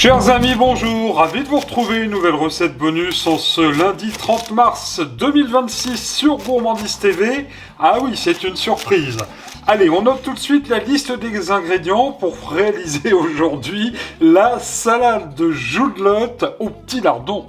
Chers amis, bonjour, ravi de vous retrouver, une nouvelle recette bonus en ce lundi 30 mars 2026 sur Gourmandise TV. Ah oui, c'est une surprise. Allez, on note tout de suite la liste des ingrédients pour réaliser aujourd'hui la salade de joudelotte au petit lardon.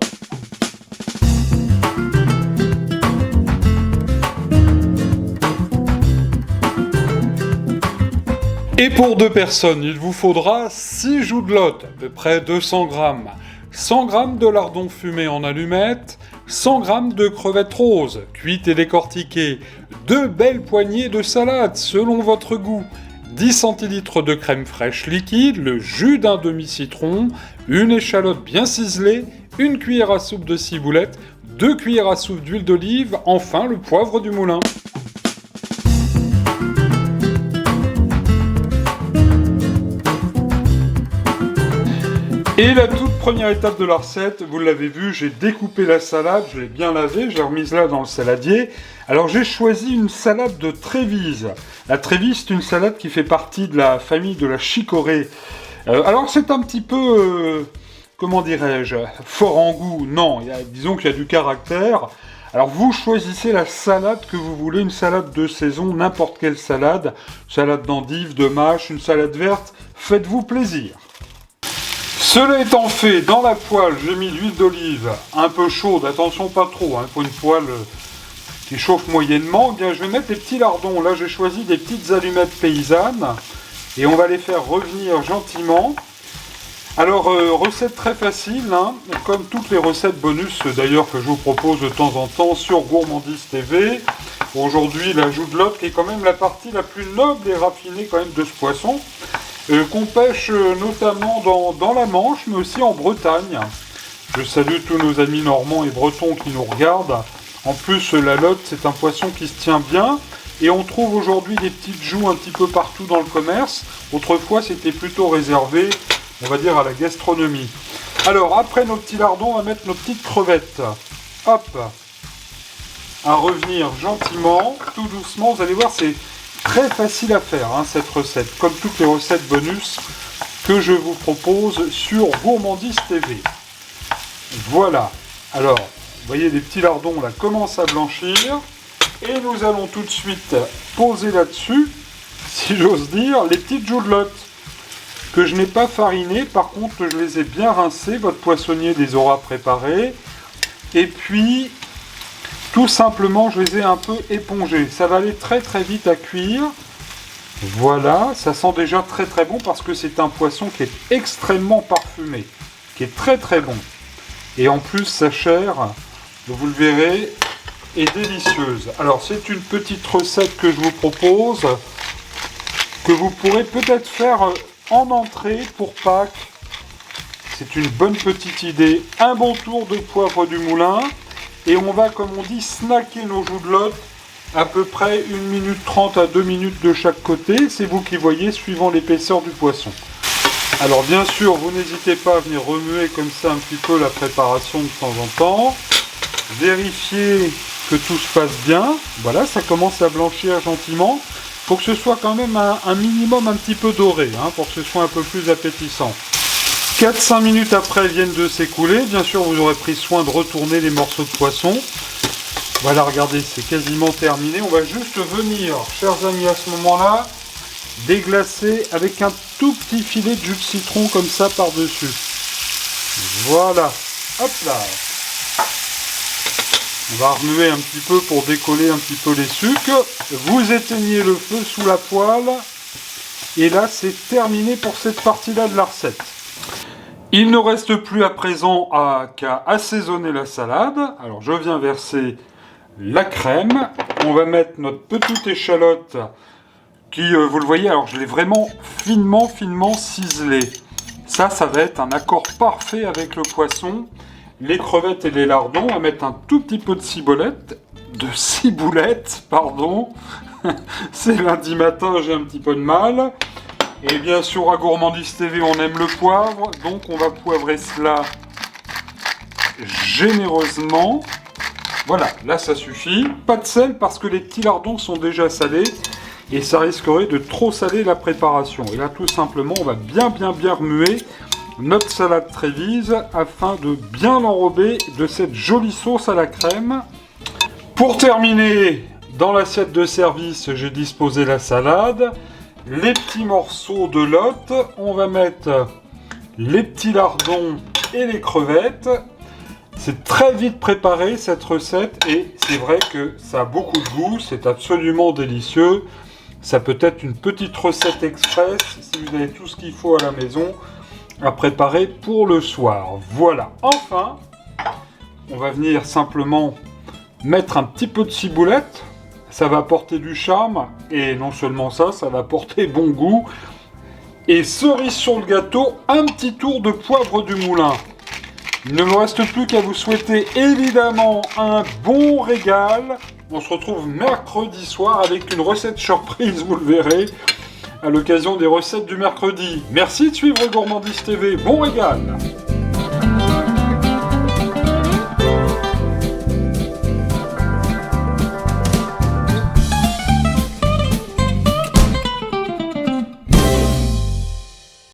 Et pour 2 personnes, il vous faudra 6 joudelottes, à peu près 200 grammes, 100 grammes de lardons fumés en allumettes, 100 grammes de crevettes roses, cuites et décortiquées, 2 belles poignées de salade selon votre goût, 10 centilitres de crème fraîche liquide, le jus d'un demi-citron, une échalote bien ciselée, une cuillère à soupe de ciboulette, 2 cuillères à soupe d'huile d'olive, enfin le poivre du moulin. Et la toute première étape de la recette, vous l'avez vu, j'ai découpé la salade, je l'ai bien lavée, je l'ai remise là dans le saladier. Alors j'ai choisi une salade de Trévise. La Trévise, c'est une salade qui fait partie de la famille de la chicorée. Alors c'est un petit peu, comment dirais-je, fort en goût. Non, disons qu'il y a du caractère. Alors vous choisissez la salade que vous voulez, une salade de saison, n'importe quelle salade. Salade d'endives, de mâche, une salade verte, faites-vous plaisir. Cela étant fait, dans la poêle, j'ai mis l'huile d'olive un peu chaude, attention pas trop, il faut une poêle qui chauffe moyennement. Eh bien, je vais mettre les petits lardons, là j'ai choisi des petites allumettes paysannes, et on va les faire revenir gentiment. Alors, recette très facile, comme toutes les recettes bonus d'ailleurs que je vous propose de temps en temps sur Gourmandise TV. Aujourd'hui, la joudelotte qui est quand même la partie la plus noble et raffinée quand même de ce poisson. Qu'on pêche notamment dans la Manche, mais aussi en Bretagne. Je salue tous nos amis normands et bretons qui nous regardent. En plus, la lotte, c'est un poisson qui se tient bien. Et on trouve aujourd'hui des petites joues un petit peu partout dans le commerce. Autrefois, c'était plutôt réservé, on va dire, à la gastronomie. Alors, après nos petits lardons, on va mettre nos petites crevettes. Hop! À revenir gentiment, tout doucement. Vous allez voir, c'est très facile à faire, cette recette, comme toutes les recettes bonus que je vous propose sur Gourmandise TV. Voilà. Alors, vous voyez, les petits lardons là commencent à blanchir. Et nous allons tout de suite poser là-dessus, si j'ose dire, les petites joudelottes que je n'ai pas farinées. Par contre, je les ai bien rincées. Votre poissonnier les aura préparées. Et puis, tout simplement, je les ai un peu épongés. Ça va aller très très vite à cuire. Voilà, ça sent déjà très très bon parce que c'est un poisson qui est extrêmement parfumé, qui est très très bon. Et en plus, sa chair, vous le verrez, est délicieuse. Alors, c'est une petite recette que je vous propose, que vous pourrez peut-être faire en entrée pour Pâques. C'est une bonne petite idée. Un bon tour de poivre du moulin. Et on va, comme on dit, snacker nos joudelottes à peu près 1 minute 30 à 2 minutes de chaque côté. C'est vous qui voyez, suivant l'épaisseur du poisson. Alors bien sûr, vous n'hésitez pas à venir remuer comme ça un petit peu la préparation de temps en temps. Vérifiez que tout se passe bien. Voilà, ça commence à blanchir gentiment. Il faut que ce soit quand même un minimum un petit peu doré, pour que ce soit un peu plus appétissant. 4-5 minutes après viennent de s'écouler. Bien sûr, vous aurez pris soin de retourner les morceaux de poisson. Voilà, regardez, c'est quasiment terminé. On va juste venir, chers amis, à ce moment-là, déglacer avec un tout petit filet de jus de citron comme ça par-dessus. Voilà. Hop là. On va remuer un petit peu pour décoller un petit peu les sucres. Vous éteignez le feu sous la poêle. Et là, c'est terminé pour cette partie-là de la recette. Il ne reste plus à présent qu'à assaisonner la salade. Alors je viens verser la crème. On va mettre notre petite échalote qui, vous le voyez, alors je l'ai vraiment finement ciselée. Ça va être un accord parfait avec le poisson. Les crevettes et les lardons. On va mettre un tout petit peu de ciboulette. C'est lundi matin, j'ai un petit peu de mal. Et bien sûr, à Gourmandise TV, on aime le poivre, donc on va poivrer cela généreusement. Voilà, là ça suffit. Pas de sel parce que les petits lardons sont déjà salés et ça risquerait de trop saler la préparation. Et là, tout simplement, on va bien remuer notre salade Trévise afin de bien l'enrober de cette jolie sauce à la crème. Pour terminer, dans l'assiette de service, j'ai disposé la salade, les petits morceaux de lotte, on va mettre les petits lardons et les crevettes. C'est très vite préparé cette recette et c'est vrai que ça a beaucoup de goût, c'est absolument délicieux. Ça peut être une petite recette express si vous avez tout ce qu'il faut à la maison à préparer pour le soir. Voilà. Enfin, on va venir simplement mettre un petit peu de ciboulette. Ça va apporter du charme et non seulement ça, ça va apporter bon goût. Et cerise sur le gâteau, un petit tour de poivre du moulin. Il ne me reste plus qu'à vous souhaiter évidemment un bon régal. On se retrouve mercredi soir avec une recette surprise, vous le verrez, à l'occasion des recettes du mercredi. Merci de suivre Gourmandise TV, bon régal!